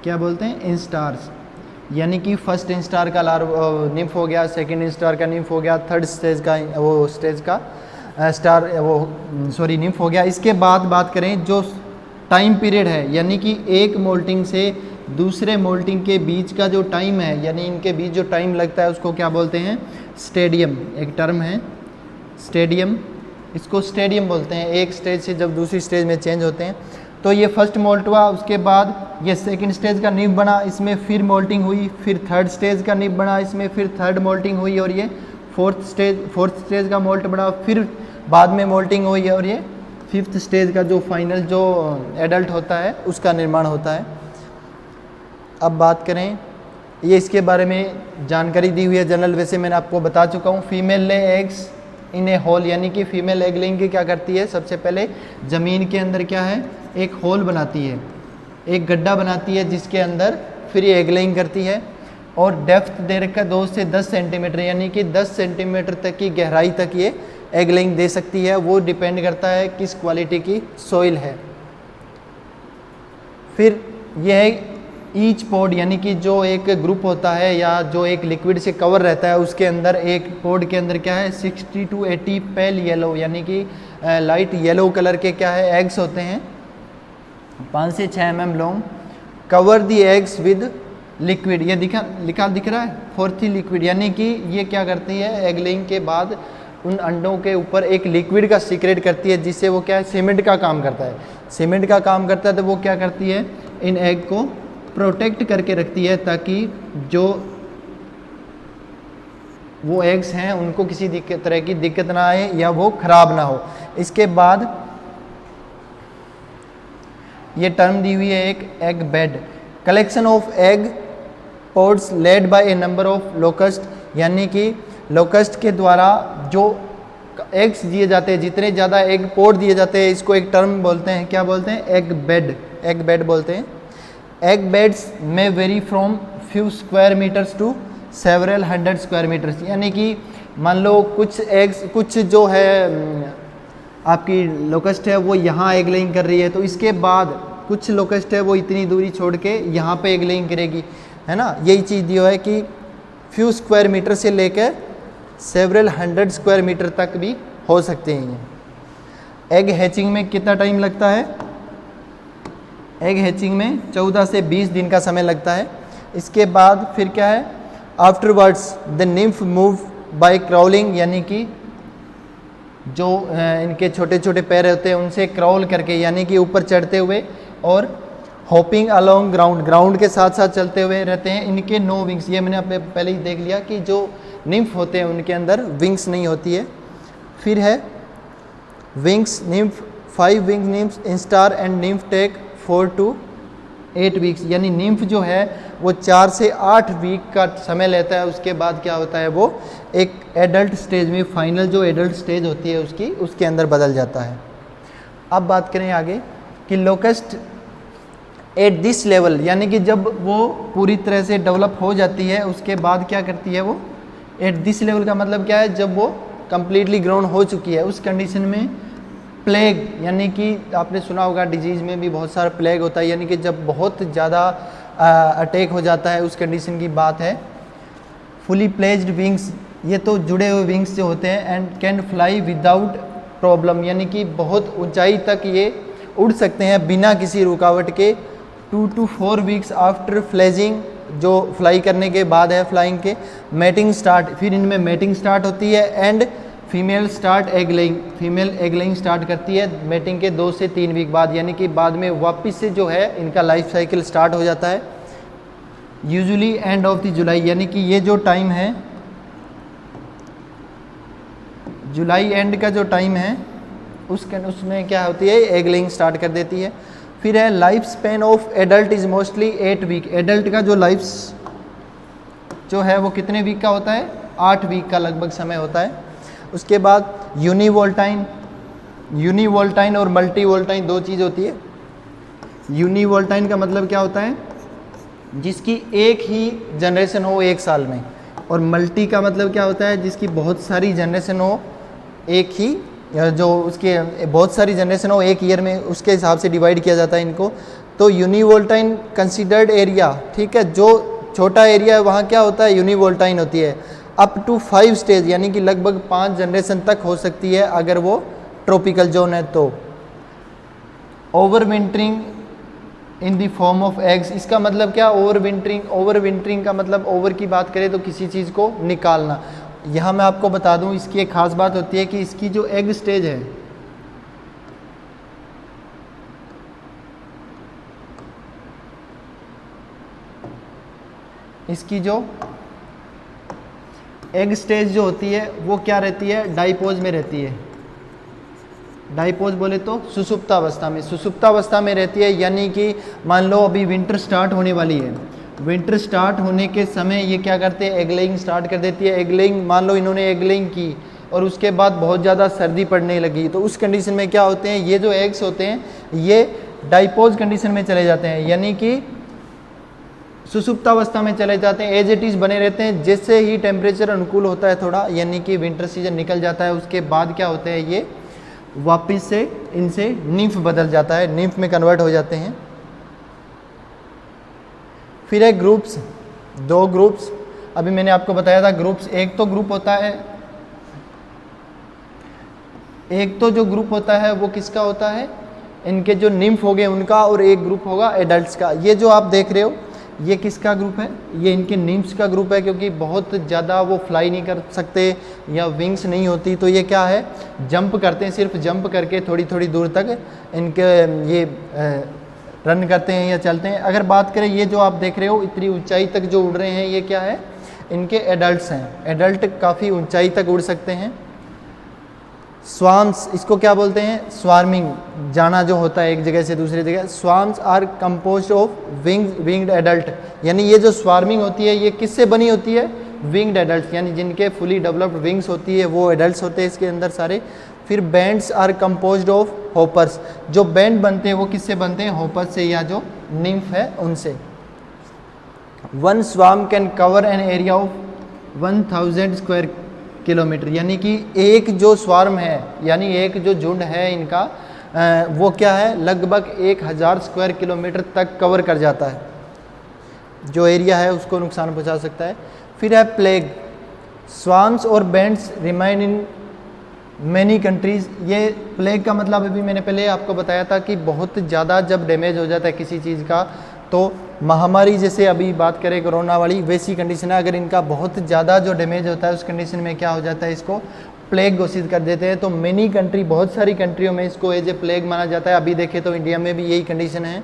क्या बोलते हैं, इंस्टार्स। यानी कि फर्स्ट इंस्टार का निम्फ हो गया, सेकंड इंस्टार का निम्फ हो गया, थर्ड स्टेज का वो स्टेज का स्टार वो सॉरी निम्फ हो गया। इसके बाद बात करें जो टाइम पीरियड है, यानी कि एक मोल्टिंग से दूसरे मोल्टिंग के बीच का जो टाइम है, यानी इनके बीच जो टाइम लगता है उसको क्या बोलते हैं, स्टेडियम। एक टर्म है स्टेडियम, इसको स्टेडियम बोलते हैं। एक स्टेज से जब दूसरी स्टेज में चेंज होते हैं। तो ये फर्स्ट मोल्ट हुआ, उसके बाद ये सेकंड स्टेज का निब बना, इसमें फिर मोल्टिंग हुई, फिर थर्ड स्टेज का निब बना, इसमें फिर थर्ड मोल्टिंग हुई, और ये फोर्थ स्टेज का मोल्ट बना, फिर बाद में मोल्टिंग हुई, और ये फिफ्थ स्टेज का जो फाइनल जो एडल्ट होता है उसका निर्माण होता है। अब बात करें, ये इसके बारे में जानकारी दी हुई है जनरल, वैसे मैंने आपको बता चुका हूँ। Female lay eggs in A whole, यानी कि फीमेल एग लेइंग की क्या करती है, सबसे पहले ज़मीन के अंदर क्या है, एक होल बनाती है, एक गड्ढा बनाती है, जिसके अंदर फिर ये एग लेइंग करती है। और डेप्थ दे रखा 2 से 10 सेंटीमीटर, यानी कि 10 सेंटीमीटर तक की गहराई तक ये एग लेइंग दे सकती है। वो डिपेंड करता है किस क्वालिटी की सॉइल है। फिर यह है ईच पॉड, यानी कि जो एक ग्रुप होता है या जो एक लिक्विड से कवर रहता है, उसके अंदर एक पॉड के अंदर क्या है 60 to 80 पेल येलो, यानी कि लाइट येलो कलर के क्या है एग्स होते हैं, 5 से 6 mm long. Cover the eggs with liquid, ये दिख रहा है फोर्थी लिक्विड, यानी कि ये क्या करती है, एग लेइंग के बाद उन अंडों के ऊपर एक लिक्विड का सीक्रेट करती है, जिससे वो क्या है, सीमेंट का काम करता है। सीमेंट का काम करता है तो वो क्या करती है, इन एग को प्रोटेक्ट करके रखती है, ताकि जो वो एग्स हैं उनको किसी तरह की दिक्कत ना आए या वो खराब ना हो। इसके बाद ये टर्म दी हुई है एक egg bed, collection of egg pods led by A number of locust, यानी कि लोकस्ट के द्वारा जो एग्स दिए जाते हैं, जितने ज़्यादा एग पोड दिए जाते हैं, इसको एक टर्म बोलते हैं, क्या बोलते हैं, एग बेड बोलते हैं। एग बेड्स में vary from few square metres to several 100 square metres, यानी कि मान लो कुछ एग्स, कुछ जो है आपकी लोकस्ट है वो यहाँ एग लेइंग कर रही है, तो इसके बाद कुछ लोकस्ट है वो इतनी दूरी छोड़ के यहाँ पे एग लेइंग करेगी, है ना। यही चीज़ दी है कि फ्यू स्क्वायर मीटर से लेकर सेवरल 100 स्क्वायर मीटर तक भी हो सकते हैं ये। एग हैचिंग में कितना टाइम लगता है, एग हैचिंग में 14 से 20 दिन का समय लगता है। इसके बाद फिर क्या है, afterwards the nymph move by crawling, यानी कि जो इनके छोटे छोटे पैर होते हैं उनसे क्राउल करके, यानी कि ऊपर चढ़ते हुए, और हॉपिंग अलोंग ग्राउंड के साथ साथ चलते हुए रहते हैं। इनके नो विंग्स, ये मैंने आपने पहले ही देख लिया कि जो निम्फ होते हैं उनके अंदर विंग्स नहीं होती है। फिर है wings nymph, 5 wing nymph instar and nymph take 4 to 8 weeks, यानी निम्फ जो है वो 4 से 8 वीक का समय लेता है। उसके बाद क्या होता है, वो एक एडल्ट स्टेज में, फाइनल जो एडल्ट स्टेज होती है उसके अंदर बदल जाता है। अब बात करें आगे कि लोकस्ट एट दिस लेवल, यानी कि जब वो पूरी तरह से डेवलप हो जाती है उसके बाद क्या करती है वो, एट दिस लेवल का मतलब क्या है, जब वो कम्प्लीटली ग्रोन हो चुकी है, उस कंडीशन में प्लेग, यानी कि आपने सुना होगा डिजीज़ में भी बहुत सारा प्लेग होता है, यानी कि जब बहुत ज़्यादा अटैक हो जाता है, उस कंडीशन की बात है। फुली प्लेज्ड विंग्स, ये तो जुड़े हुए विंग्स जो होते हैं, and can fly without problem, यानी कि बहुत ऊंचाई तक ये उड़ सकते हैं बिना किसी रुकावट के। 2 to 4 वीक्स आफ्टर फ्लेजिंग, जो फ्लाई करने के बाद है फ्लाइंग के, मैटिंग स्टार्ट, फिर इनमें मैटिंग स्टार्ट होती है, and female start egg laying, female egg laying start करती है मैटिंग के 2 से 3 वीक बाद, यानी कि बाद में वापस से जो है इनका लाइफ साइकिल स्टार्ट हो जाता है। यूजुअली एंड ऑफ द जुलाई, यानी कि ये जो टाइम है, जुलाई एंड का जो टाइम है, उसमें क्या होती है, एग लेइंग स्टार्ट कर देती है। फिर है life span of adult is mostly 8 week, adult का जो लाइफ जो है वो कितने वीक का होता है, 8 वीक का लगभग समय होता है। उसके बाद यूनिवोल्टाइन और मल्टीवोल्टाइन 2 चीज़ होती है। यूनिवोल्टाइन का मतलब क्या होता है, जिसकी एक ही जनरेशन हो 1 साल में, और मल्टी का मतलब क्या होता है, जिसकी बहुत सारी जनरेशन हो एक ही, जो उसके बहुत सारी जनरेशन हो 1 ईयर में, उसके हिसाब से डिवाइड किया जाता है इनको। तो यूनिवोल्टाइन कंसीडर्ड एरिया, ठीक है, जो छोटा एरिया है वहाँ क्या होता है, यूनिवोल्टाइन होती है। अप टू 5 स्टेज, यानी कि लगभग 5 जनरेशन तक हो सकती है अगर वो ट्रॉपिकल जोन है तो। Over wintering in the form of eggs, इसका मतलब क्या, ओवर विंटरिंग का मतलब, ओवर की बात करें तो किसी चीज़ को निकालना। यहाँ मैं आपको बता दूँ, इसकी एक ख़ास बात होती है कि इसकी जो एग स्टेज है, इसकी जो एग स्टेज जो होती है वो क्या रहती है, डाइपोज में रहती है। डाइपोज बोले तो सुसुप्तावस्था में, सुसुप्तावस्था में रहती है, यानी कि मान लो अभी विंटर स्टार्ट होने वाली है, विंटर स्टार्ट होने के समय ये क्या करते हैं, एग लेइंग स्टार्ट कर देती है। एग लेइंग, मान लो इन्होंने एग लेइंग की और उसके बाद बहुत ज़्यादा सर्दी पड़ने लगी, तो उस कंडीशन में क्या होते हैं, ये जो एग्स होते हैं ये डाइपोज कंडीशन में चले जाते हैं, यानी कि सुसुप्तावस्था में चले जाते हैं, एज इट इज़ बने रहते हैं। जैसे ही टेम्परेचर अनुकूल होता है थोड़ा, यानी कि विंटर सीजन निकल जाता है, उसके बाद क्या होते हैं, ये वापस से इनसे निम्फ बदल जाता है, निम्फ में कन्वर्ट हो जाते हैं। फिर है ग्रुप्स, 2 ग्रुप्स, अभी मैंने आपको बताया था ग्रुप्स। एक तो ग्रुप होता है, एक तो जो ग्रुप होता है वो किसका होता है, इनके जो निम्फ हो गए उनका, और एक ग्रुप होगा एडल्ट्स का। ये जो आप देख रहे हो ये किसका ग्रुप है, ये इनके निम्फ्स का ग्रुप है, क्योंकि बहुत ज़्यादा वो फ्लाई नहीं कर सकते या विंग्स नहीं होती, तो ये क्या है, जंप करते हैं, सिर्फ जंप करके थोड़ी थोड़ी दूर तक इनके ये रन करते हैं या चलते हैं। अगर बात करें ये जो आप देख रहे हो इतनी ऊंचाई तक जो उड़ रहे हैं, ये क्या है, इनके एडल्ट्स हैं। एडल्ट काफ़ी ऊंचाई तक उड़ सकते हैं। स्वार्म्स, इसको क्या बोलते हैं, स्वार्मिंग, जाना जो होता है एक जगह से दूसरी जगह। Swarms are composed of winged adult, यानी ये जो स्वार्मिंग होती है ये किससे बनी होती है, विंग्ड एडल्ट, यानी जिनके फुली डेवलप्ड विंग्स होती है वो एडल्ट्स होते हैं इसके अंदर सारे। फिर bands are composed of hoppers, जो बैंड बनते हैं वो किससे बनते हैं, होपर्स से, या जो निम्फ है उनसे। 1 swarm can cover an area of 1000 square kilometre, यानी कि एक जो स्वार्म है, यानी एक जो झुंड है इनका, वो क्या है, लगभग 1000 स्क्वायर किलोमीटर तक कवर कर जाता है, जो एरिया है उसको नुकसान पहुंचा सकता है। फिर है प्लेग, स्वार्म्स और bands remain in many countries. ये प्लेग का मतलब अभी मैंने पहले आपको बताया था कि बहुत ज़्यादा जब डैमेज हो जाता है किसी चीज़ का, तो महामारी जैसे अभी बात करें कोरोना वाली, वैसी कंडीशन है। अगर इनका बहुत ज़्यादा जो डैमेज होता है उस कंडीशन में क्या हो जाता है, इसको प्लेग घोषित कर देते हैं। तो मेनी कंट्री, बहुत सारी कंट्रियों में इसको एज ए प्लेग माना जाता है। अभी देखें तो इंडिया में भी यही कंडीशन है।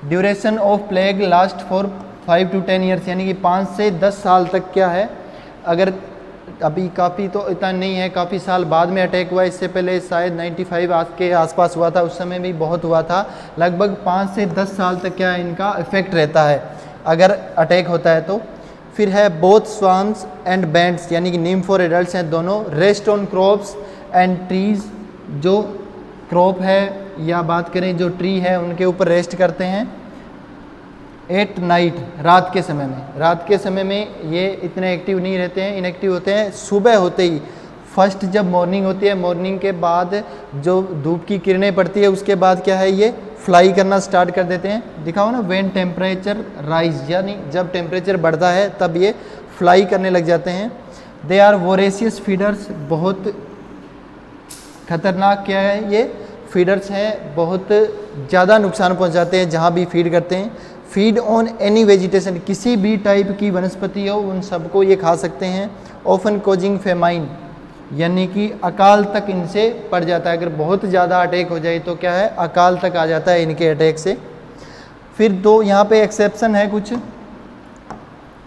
Duration of plague last for 5 to 10 years, यानी कि 5 से 10 साल तक क्या है। अगर अभी काफ़ी तो इतना नहीं है, काफ़ी साल बाद में अटैक हुआ, इससे पहले शायद 95 आज के आसपास हुआ था, उस समय भी बहुत हुआ था। लगभग 5 से 10 साल तक क्या है इनका इफेक्ट रहता है अगर अटैक होता है तो। फिर है बोथ स्वार्म्स एंड बैंड्स, यानी कि निम्फ और एडल्ट्स हैं दोनों। Rest on crops and trees, जो क्रॉप है या बात करें जो ट्री है उनके ऊपर रेस्ट करते हैं। एट नाइट, रात के समय में, रात के समय में ये इतने एक्टिव नहीं रहते हैं, इनएक्टिव होते हैं। सुबह होते ही फर्स्ट जब मॉर्निंग होती है, मॉर्निंग के बाद जो धूप की किरणें पड़ती है उसके बाद क्या है, ये फ्लाई करना स्टार्ट कर देते हैं। दिखाओ ना, व्हेन टेम्परेचर राइज, यानी जब टेम्परेचर बढ़ता है तब ये फ्लाई करने लग जाते हैं। दे आर वोरेशियस फीडर्स, बहुत खतरनाक क्या है ये फीडर्स हैं, बहुत ज़्यादा नुकसान पहुंचाते हैं जहां भी फीड करते हैं। फीड ऑन एनी वेजिटेशन, किसी भी टाइप की वनस्पति हो उन सबको ये खा सकते हैं। ऑफन कोजिंग फेमाइन, यानी कि अकाल तक इनसे पड़ जाता है। अगर बहुत ज़्यादा अटैक हो जाए तो क्या है, अकाल तक आ जाता है इनके अटैक से। फिर दो यहाँ पे एक्सेप्शन है कुछ,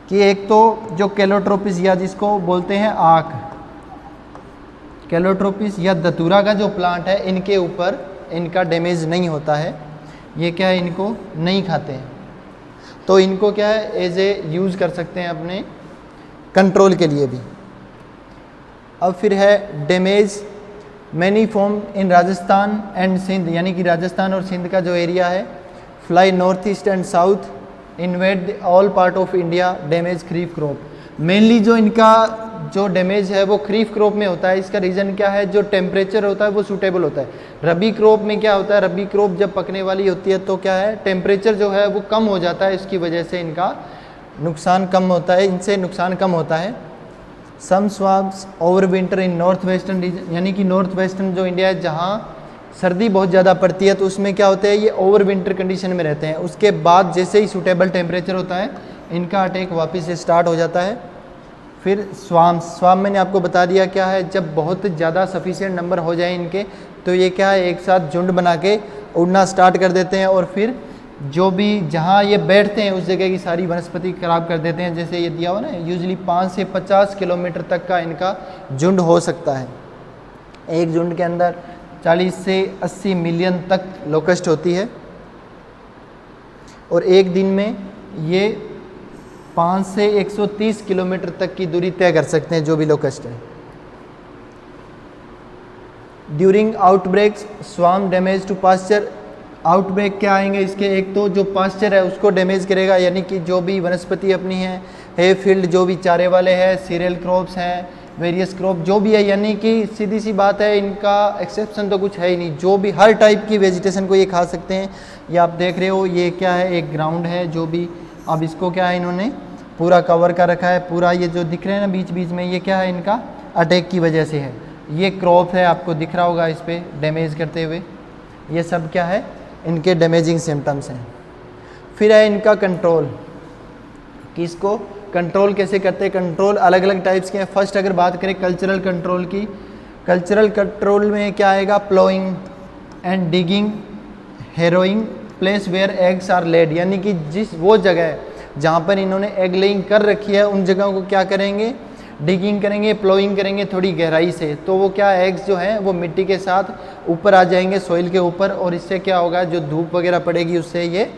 कि एक तो जो कैलोट्रोपिस या जिसको बोलते हैं आक, कैलोट्रोपिस या दतूरा का जो प्लांट है, इनके ऊपर इनका डैमेज नहीं होता है। ये क्या है, इनको नहीं खाते हैं, तो इनको क्या है एज ए यूज़ कर सकते हैं अपने कंट्रोल के लिए भी। अब फिर है damage many form in Rajasthan and Sindh, यानी कि राजस्थान और सिंध का जो एरिया है। Fly north east and south, invade all part of India, damage kharif crop. Mainly जो इनका जो डैमेज है वो खरीफ क्रॉप में होता है। इसका रीज़न क्या है, जो टेम्परेचर होता है वो सूटेबल होता है। रबी क्रॉप में क्या होता है, रबी क्रॉप जब पकने वाली होती है तो क्या है, टेम्परेचर जो है वो कम हो जाता है, इसकी वजह से इनका नुकसान कम होता है, इनसे नुकसान कम होता है। Some swarms over winter in north western region, यानी कि नॉर्थ वेस्टर्न जो इंडिया है जहाँ सर्दी बहुत ज़्यादा पड़ती है तो उसमें क्या होता है, ये ओवर विंटर कंडीशन में रहते हैं। उसके बाद जैसे ही सूटेबल टेम्परेचर होता है इनका अटैक वापस से स्टार्ट हो जाता है। फिर स्वाम मैंने आपको बता दिया क्या है, जब बहुत ज़्यादा सफिशिएंट नंबर हो जाए इनके तो ये क्या है, एक साथ झुंड बना के उड़ना स्टार्ट कर देते हैं और फिर जो भी जहाँ ये बैठते हैं उस जगह की सारी वनस्पति खराब कर देते हैं। जैसे ये दिया हुआ ना, यूजली 5 से 50 किलोमीटर तक का इनका झुंड हो सकता है। एक झुंड के अंदर 40 से 80 मिलियन तक लोकस्ट होती है और एक दिन में ये 5 से 130 किलोमीटर तक की दूरी तय कर सकते हैं जो भी लोकस्ट है। During outbreaks swarm damage to pasture, outbreak क्या आएंगे इसके, एक तो जो पास्चर है उसको डैमेज करेगा, यानी कि जो भी वनस्पति अपनी है फील्ड जो भी चारे वाले हैं, सीरियल क्रॉप्स हैं, वेरियस क्रॉप जो भी है, यानी कि सीधी सी बात है इनका एक्सेप्शन तो कुछ है ही नहीं, जो भी हर टाइप की वेजिटेशन को ये खा सकते हैं। ये आप देख रहे हो ये क्या है, एक ग्राउंड है जो भी, अब इसको क्या है इन्होंने पूरा कवर कर रखा है, पूरा ये जो दिख रहे हैं ना बीच बीच में, ये क्या है इनका अटैक की वजह से है। ये क्रॉप है, आपको दिख रहा होगा इस पर डैमेज करते हुए, ये सब क्या है इनके डैमेजिंग सिम्टम्स हैं। फिर है इनका कंट्रोल, कि इसको कंट्रोल कैसे करते हैं। कंट्रोल अलग अलग टाइप्स के हैं। फर्स्ट अगर बात करें कल्चरल कंट्रोल की, कल्चरल कंट्रोल में क्या आएगा, ploughing and digging harrowing place where eggs are laid, यानी कि जिस वो जगह जहाँ पर इन्होंने एग लेइंग कर रखी है उन जगहों को क्या करेंगे, डिगिंग करेंगे, प्लोइंग करेंगे थोड़ी गहराई से, तो वो क्या एग्स जो हैं वो मिट्टी के साथ ऊपर आ जाएंगे सॉइल के ऊपर, और इससे क्या होगा जो धूप वगैरह पड़ेगी उससे ये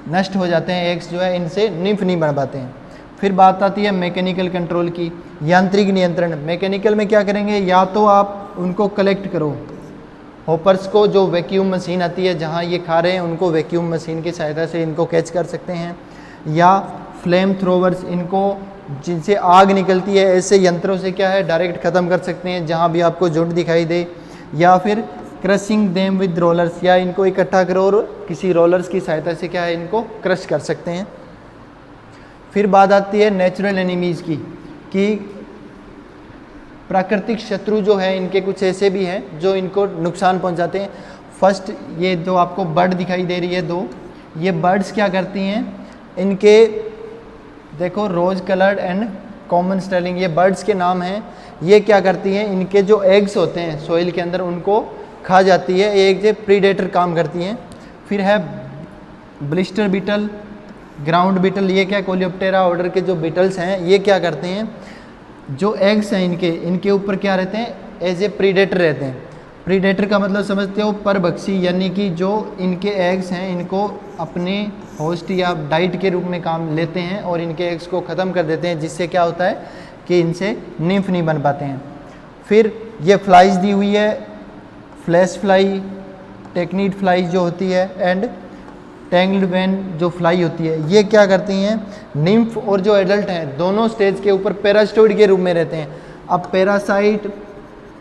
नष्ट हो जाते हैं, एग्स जो है इनसे निम्फ नहीं बन पाते हैं। फिर बात आती है मैकेनिकल कंट्रोल की, यांत्रिक नियंत्रण। मैकेनिकल में क्या करेंगे, या तो आप उनको कलेक्ट करो, होपर्स को, जो वैक्यूम मशीन आती है जहाँ ये खा रहे हैं उनको वैक्यूम मशीन की सहायता से इनको कैच कर सकते हैं, या फ्लेम थ्रोवर्स, इनको जिनसे आग निकलती है ऐसे यंत्रों से क्या है डायरेक्ट ख़त्म कर सकते हैं जहाँ भी आपको झुंड दिखाई दे, या फिर क्रशिंग देम विद रोलर्स, या इनको इकट्ठा करो और किसी रोलर्स की सहायता से क्या है इनको क्रश कर सकते हैं। फिर बात आती है नेचुरल एनिमीज़ की, कि प्राकृतिक शत्रु जो है इनके कुछ ऐसे भी हैं जो इनको नुकसान पहुंचाते हैं। फर्स्ट ये जो आपको बर्ड दिखाई दे रही है दो, ये बर्ड्स क्या करती हैं, इनके देखो rose coloured and common starling, ये बर्ड्स के नाम हैं। ये क्या करती हैं, इनके जो एग्स होते हैं सोइल के अंदर उनको खा जाती है, ये एक प्रीडेटर काम करती हैं। फिर है ब्लिस्टर बीटल, ग्राउंड बीटल, ये क्या कोलियोप्टेरा ऑर्डर के जो बीटल्स हैं ये क्या करते हैं, जो एग्स हैं इनके ऊपर क्या रहते हैं, एज ए प्रीडेटर रहते हैं। प्रीडेटर का मतलब समझते हो परभक्षी, यानी कि जो इनके एग्स हैं इनको अपने होस्ट या डाइट के रूप में काम लेते हैं और इनके एग्स को ख़त्म कर देते हैं, जिससे क्या होता है कि इनसे निम्फ नहीं बन पाते हैं। फिर ये फ्लाइज दी हुई है, फ्लैश फ्लाई, टेक्नीड फ्लाई जो होती है, एंड टैंग्ल्ड वैन जो फ्लाई होती है, ये क्या करती हैं, निम्फ और जो एडल्ट हैं दोनों स्टेज के ऊपर पैरासाइट के रूप में रहते हैं। अब पैरासाइट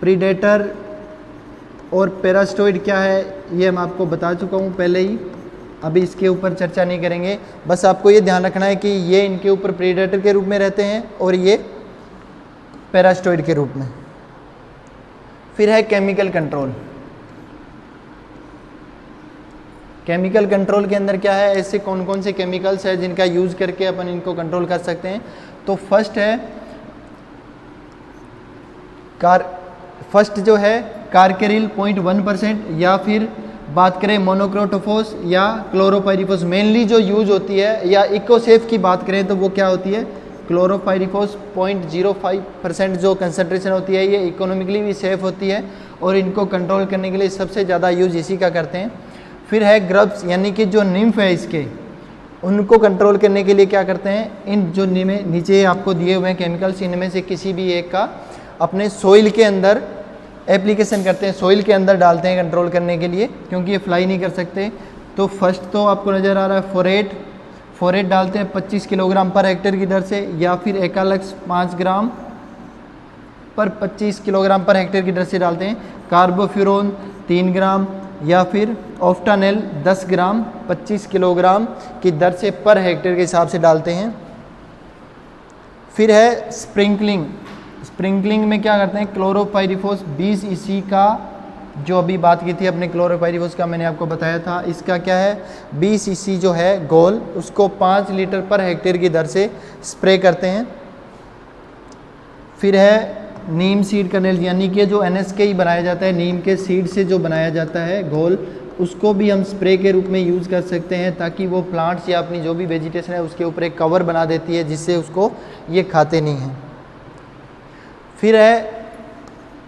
प्रीडेटर और पैरास्टोइड क्या है ये मैं आपको बता चुका हूँ पहले ही, अभी इसके ऊपर चर्चा नहीं करेंगे। बस आपको ये ध्यान रखना है कि ये इनके ऊपर प्रीडेटर के रूप में रहते हैं और ये पैरास्टोइड के रूप में। फिर है केमिकल कंट्रोल। केमिकल कंट्रोल के अंदर क्या है, ऐसे कौन कौन से केमिकल्स है जिनका यूज़ करके अपन इनको कंट्रोल कर सकते हैं। तो फर्स्ट जो है कार्केरिल 0.1%, या फिर बात करें मोनोक्रोटोफोस या क्लोरोपाइरिफोस, मेनली जो यूज होती है, या इकोसेफ की बात करें तो वो क्या होती है, क्लोरोपाइरिफोस 0.05% जो कंसंट्रेशन होती है, ये इकोनॉमिकली भी सेफ होती है और इनको कंट्रोल करने के लिए सबसे ज़्यादा यूज इसी का करते हैं। फिर है ग्रब्स, यानी कि जो निम्फ है इसके, उनको कंट्रोल करने के लिए क्या करते हैं, इन जो नीचे आपको दिए हुए हैं केमिकल्स, इनमें से किसी भी एक का अपने सोइल के अंदर एप्लीकेशन करते हैं, सोइल के अंदर डालते हैं कंट्रोल करने के लिए, क्योंकि ये फ्लाई नहीं कर सकते। तो फर्स्ट तो आपको नज़र आ रहा है फोरेट डालते हैं 25 किलोग्राम पर हेक्टेयर की दर से, या फिर एकालक्स 5 ग्राम पर 25 किलोग्राम पर हेक्टेयर की दर से डालते हैं। कार्बोफ्यूरॉन 3 ग्राम, या फिर ऑफ्टानेल 10 ग्राम 25 किलोग्राम की दर से पर हेक्टेयर के हिसाब से डालते हैं। फिर है स्प्रिंकलिंग में क्या करते हैं, क्लोरोपाइरिफोस 20 EC का, जो अभी बात की थी अपने क्लोरोपाइरिफोस का, मैंने आपको बताया था, इसका क्या है 20 EC जो है घोल, उसको 5 लीटर पर हेक्टेयर की दर से स्प्रे करते हैं। फिर है नीम सीड कर्नेल, यानी कि जो NSK ही बनाया जाता है, नीम के सीड से जो बनाया जाता है घोल, उसको भी हम स्प्रे के रूप में यूज़ कर सकते हैं, ताकि वो प्लांट्स या अपनी जो भी वेजिटेशन है उसके ऊपर एक कवर बना देती है, जिससे उसको ये खाते नहीं हैं। फिर है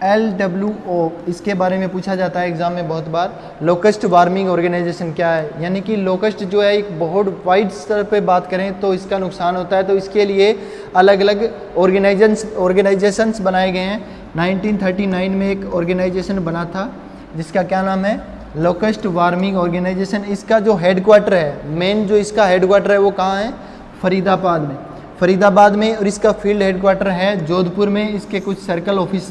LWO, इसके बारे में पूछा जाता है एग्जाम में बहुत बार, लोकस्ट वार्मिंग ऑर्गेनाइजेशन क्या है, यानी कि लोकस्ट जो है एक बहुत वाइड स्तर पे बात करें तो इसका नुकसान होता है, तो इसके लिए अलग अलग ऑर्गेनाइजेशंस बनाए गए हैं। 1939 में एक ऑर्गेनाइजेशन बना था जिसका क्या नाम है, लोकस्ट वार्मिंग ऑर्गेनाइजेशन। इसका जो हेडक्वार्टर है, मेन जो इसका हेडक्वार्टर है वो कहाँ है, फरीदाबाद में, और इसका फील्ड हेडक्वार्टर है जोधपुर में। इसके कुछ सर्कल ऑफिस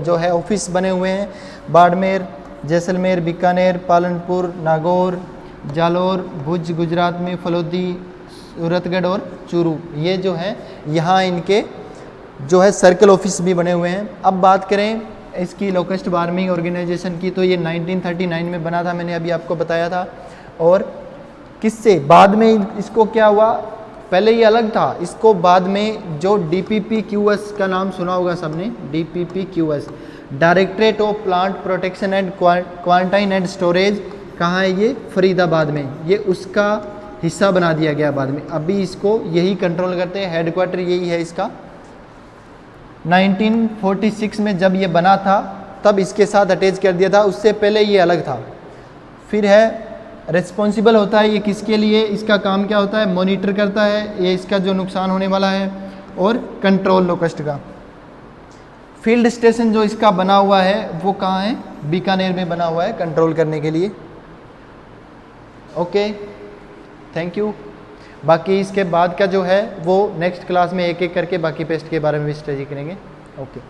जो है ऑफिस बने हुए हैं, बाड़मेर, जैसलमेर, बीकानेर, पालनपुर, नागौर, जालोर, भुज गुजरात में, फलोदी, सूरतगढ़ और चूरू, ये जो है यहाँ इनके जो है सर्कल ऑफिस भी बने हुए हैं। अब बात करें इसकी लोकस्ट वार्मिंग ऑर्गेनाइजेशन की, तो ये 1939 में बना था, मैंने अभी आपको बताया था। और किससे बाद में इसको क्या हुआ, पहले ये अलग था, इसको बाद में जो DPPQS का नाम सुना होगा सबने, DPPQS, directorate of plant protection and quarantine and storage, कहाँ है ये, फरीदाबाद में, ये उसका हिस्सा बना दिया गया बाद में। अभी इसको यही कंट्रोल करते हैं, हेडक्वार्टर यही है इसका। 1946 में जब ये बना था तब इसके साथ अटैच कर दिया था, उससे पहले ये अलग था। फिर है रिस्पॉन्सिबल होता है ये किसके लिए, इसका काम क्या होता है, मॉनिटर करता है ये इसका जो नुकसान होने वाला है, और कंट्रोल लोकस्ट का। फील्ड स्टेशन जो इसका बना हुआ है वो कहाँ है, बीकानेर में बना हुआ है कंट्रोल करने के लिए। Okay, thank you. बाकी इसके बाद का जो है वो नेक्स्ट क्लास में एक एक करके बाकी पेस्ट के बारे में भी स्टडी करेंगे। ओके।